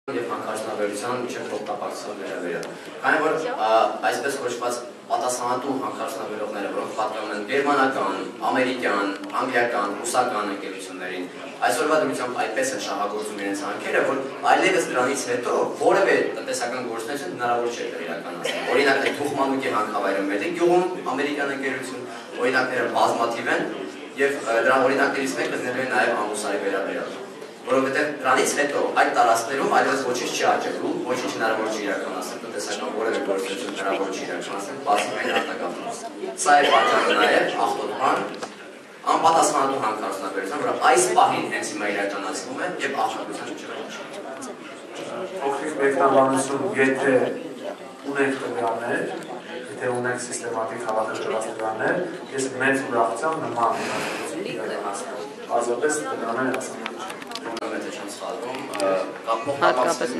Եվ հանքարդյունաբերության միջև փոխկապակցության վերաբերյալ։ Քանի որ այսպես կոչված պատասխանատու հանքարդյունաբերողները, որոնք պատկանում են գերմանական, ամերիկյան, անգլիական, ռուսական ընկերություններին, այսօրվա դրությամբ այդպես են շահագործում իրենց հանքերը, որ այլևս դրանից հետո որևէ տնտեսական գործունեություն հնարավոր չէ իրականացնել։ Օրինակ, Թուխմանուկի հանքավայրը մեր գյուղում ամերիկյան ընկերություն, օրինակները բազմաթիվ են եւ դրա օրինակներից մեկը դեռ նաեւ ամուսարի վերաբերյալ։ Որովհետև դրանից հետո այդ տարածքներում այլևս ոչինչ չի աճելու, ոչինչ հնարավոր չի իրականացնել, տնտեսական որևէ գործունեություն հնարավոր չի իրականացնել, բացի այն արտակարգումից։ Սա է պատճառը նաև աղտոտման, անպատասխանատու հանքարդյունաբերության, որը այս պահին հենց հիմա իրականացվում է եւ աղքատության միջև։ Փոքրիկ մեկնաբանություն, եթե ունենք տվյալներ, եթե ունենք սիստեմատիկ հավաքագրված տվյալներ, ես մեծ ուրախությամբ նման իրականություն իրականացնեմ։ Ազատես տվյալներ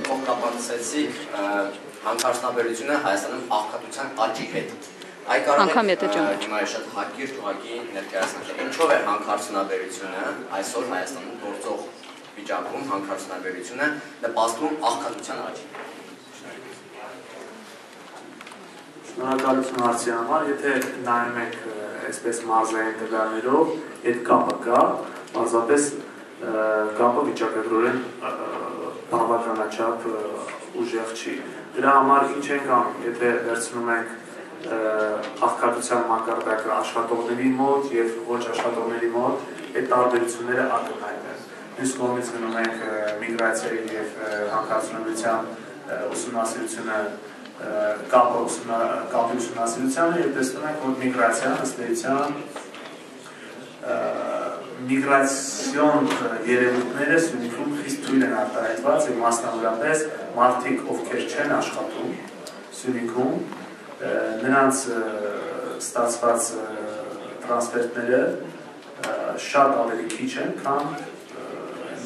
փոխկապակցեցիք հանքարդյունաբերությունը Հայաստանում աղքատության աճի հետ։ Այ կարող եք հիմա շատ հակիրճ ուղղակի ներկայացնել։ Ինչով է հանքարդյունաբերությունը այսօր Հայաստանում գործող վիճակում հանքարդյունաբերությունը նպաստում աղքատության աճին։ Շնորհակալություն հարցի համար, եթե նայում եք այսպես մարզային տվյալներով, այդ կապը կա, պարզապես կապը վիճակագրորեն բավականաչափ ուժեղ չի։ Դրա համար ինչ ենք անում, եթե վերցնում ենք աղքատության մակարդակը աշխատողների մոտ եւ ոչ աշխատողների մոտ, այդ տարբերությունները ակնհայտ են։ Մյուս կողմից գնում ենք միգրացիայի եւ հանքարդյունաբերության ուսումնասիրությունը կապի ուսումնասիրությանը եւ տեսնում ենք, որ միգրացիան ըստ էության միգրացիոն երևույթները Սյունիքում խիստ թույլ են արտահայտված եւ մասնավորապես մարդիկ, ովքեր չեն աշխատում Սյունիքում, նրանց ստացված տրանսֆերտները շատ ավելի քիչ են, քան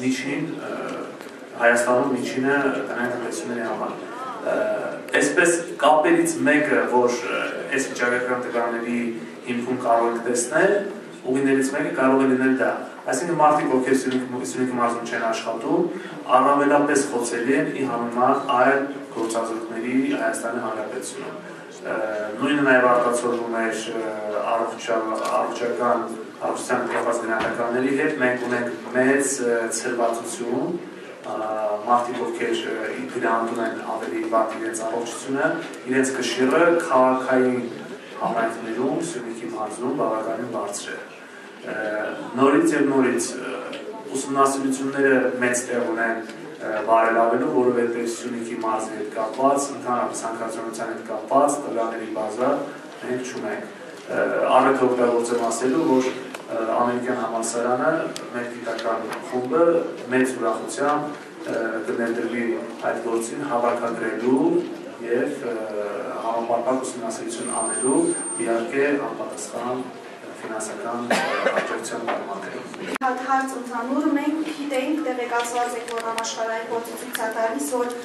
միջին Հայաստանում միջինը տնտեսությունների համար։ Այսպես կապերից մեկը, որ այս վիճակագրական տվյալների հիմքում կարող եք տեսնել, ուղիներից մեկը կարող է լինել դա։ Այսինքն մարդիկ, ովքեր Սյունիքի մարզում չեն աշխատում, առավելապես խոցելի են ի համեմատ այլ գործազուրկների Հայաստանի Հանրապետությունում։ Նույնը նաև արտացոլվում է առողջության կապված գնահատականների հետ, մենք ունենք մեծ ցրվածություն, մարդիկ, ովքեր գնահատում են ավելի վատ իրենց առողջությունը, իրենց կշիռը քաղաքային համայնքներում Սյունիքի մարզում բավականին բարձր է։ Նորից եւ նորից ուսումնասիրությունները մեծ տեղ ունեն բարելավելու, որովհետեւ Սյունիքի մարզի հետ կապված, ընդհանրապես հանքարդյունաբերության հետ կապված տվյալների բազա մենք չունենք։ Առավել օգտագործեմ ասելու, որ ամերիկյան համալսարանը մեր գիտական խումբը մեծ ուրախությամբ կներդրվի այդ գործին հավաքագրելու եւ համապարփակ ուսումնասիրություն անելու, իհարկե անպատասխան ֆինանսական աջակցության պայմաններով։ Հարց ընդհանուր, մենք գիտենք, տեղեկացված ենք, որ համաշխարհային փորձի ցույց է տալիս, որ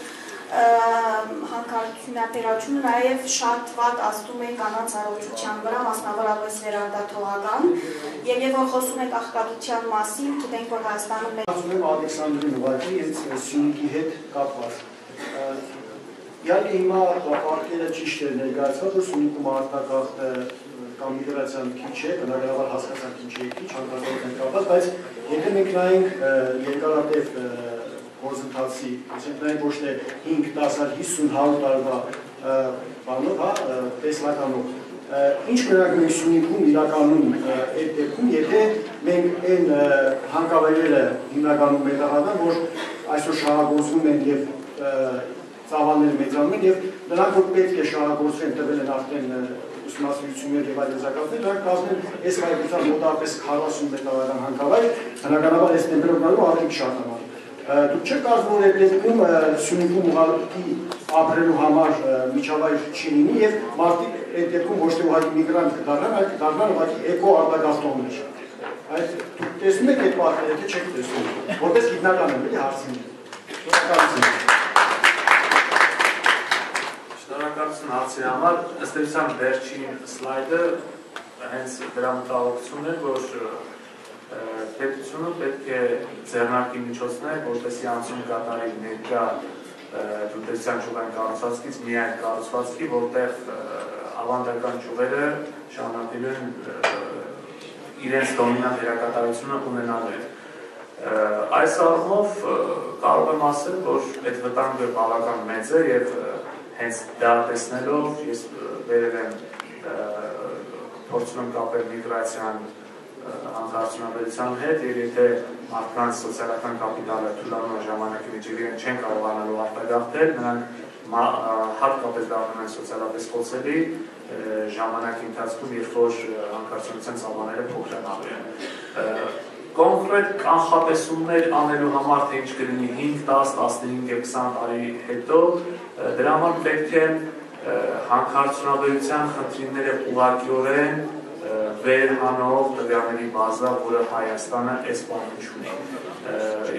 հանքարդյունաբերությունը նաև շատ վատ ազդում է կանանց առողջության վրա, մասնավորապես վերարտադրողական, եւ երբ որ խոսում ենք աղքատության մասին, գիտենք, որ Հայաստանում ասում եմ Ալեքսանդրին ուղղակի այս Սյունիքի հետ կապված։ Իհարկե հիմա պատկերը ճիշտ է ներկայացված, որ Սյունիքում արտագաղթը կամ միգրացիան քիչ է, բնականաբար հասկացանք ինչ է քիչ, հանքարդյունաբերության կապված, բայց եթե մենք նայենք երկարատև գործընթացի, այսինքն նայենք ոչ թե 5, 10, 50, 100 տարվա բանով, տեսլականով, ինչ մենակ մենք Սյունիքում իրականում այդ դեպքում, եթե մենք այն հանքավայրերը հիմնականում մետաղական, որ այսօր շահագործվում են եւ ծավալները մեծանում են եւ նրանք որ պետք է շահագործվեն, տվել են արդեն ուսումնասիրություններ եւ այլ եզրակացներ, դրանք կազմեն այս հայկության մոտավորապես 40 մետաղական հանքավայր, բնականաբար այս տեմպերատուրով ավելի շարժանալ։ Դուք չեք կարծում, որ այդ դեպքում Սյունիքում ուղղակի ապրելու համար միջավայր չի լինի եւ մարդիկ այդ դեպքում ոչ թե ուղղակի միգրանտ կդառնան, այլ կդառնան ուղղակի էկո արտագաղթողներ։ Այդ դուք տեսնում եք այդ պատկերը, թե չեք տեսնում, որպես գիտնական եմ, էլի հարցին։ Շնորհակալություն հարցի համար, ըստ էության վերջին սլայդը հենց դրա մտահոգությունն է, որ պետությունը պետք է ձեռնարկի միջոցներ, որպեսզի անցում կատարի ներկա տնտեսության ճյուղային կառուցվածքից միայն կառուցվածքի, որտեղ ավանդական ճյուղերը շարունակելու են իրենց դոմինանտ դերակատարությունը ունենալու։ Այս առումով կարող եմ ասել, որ այդ վտանգը բավական մեծ է եւ հենց դա տեսնելով ես վերել եմ փորձում եմ կապել միգրացիան հանքարդյունաբերության հետ եւ եթե մարդկանց սոցիալական կապիտալը թույլատվող ժամանակի մեջ իրենք չեն կարողանալու արտագաղթել, նրանք հատկապես դառնում են սոցիալապես խոցելի ժամանակի ընթացքում, երբ որ հանքարդյունության ծավալները փոքրանալու են։ Կոնկրետ կանխատեսումներ անելու համար, թե ինչ կլինի 5, 10, 15 եւ 20 տարի հետո, դրա համար պետք է հանքարդյունաբերության խնդիրները ուղղակիորեն վերհանող տվյալների բազա, որը Հայաստանը այս բանում չունի։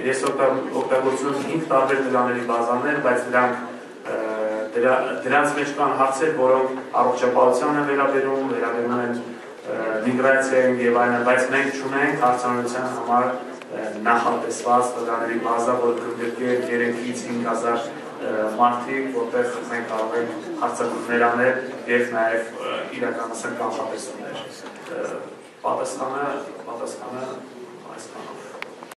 Ես օգտագործում եմ 5 տարբեր տվյալների բազաներ, բայց դրանց մեջ կան հարցեր, որոնք առողջապահության են վերաբերում են միգրացիային եւ այլն, բայց մենք չունենք հարցանության համար նախատեսված տվյալների բազա, որը կընդգրկի 3-ից 5000 մարդիկ, որտեղ մենք կարող ենք հարցակումներ անել եւ նաեւ իրականացնել կանխատեսումներ։ Պատասխանը այսքանով։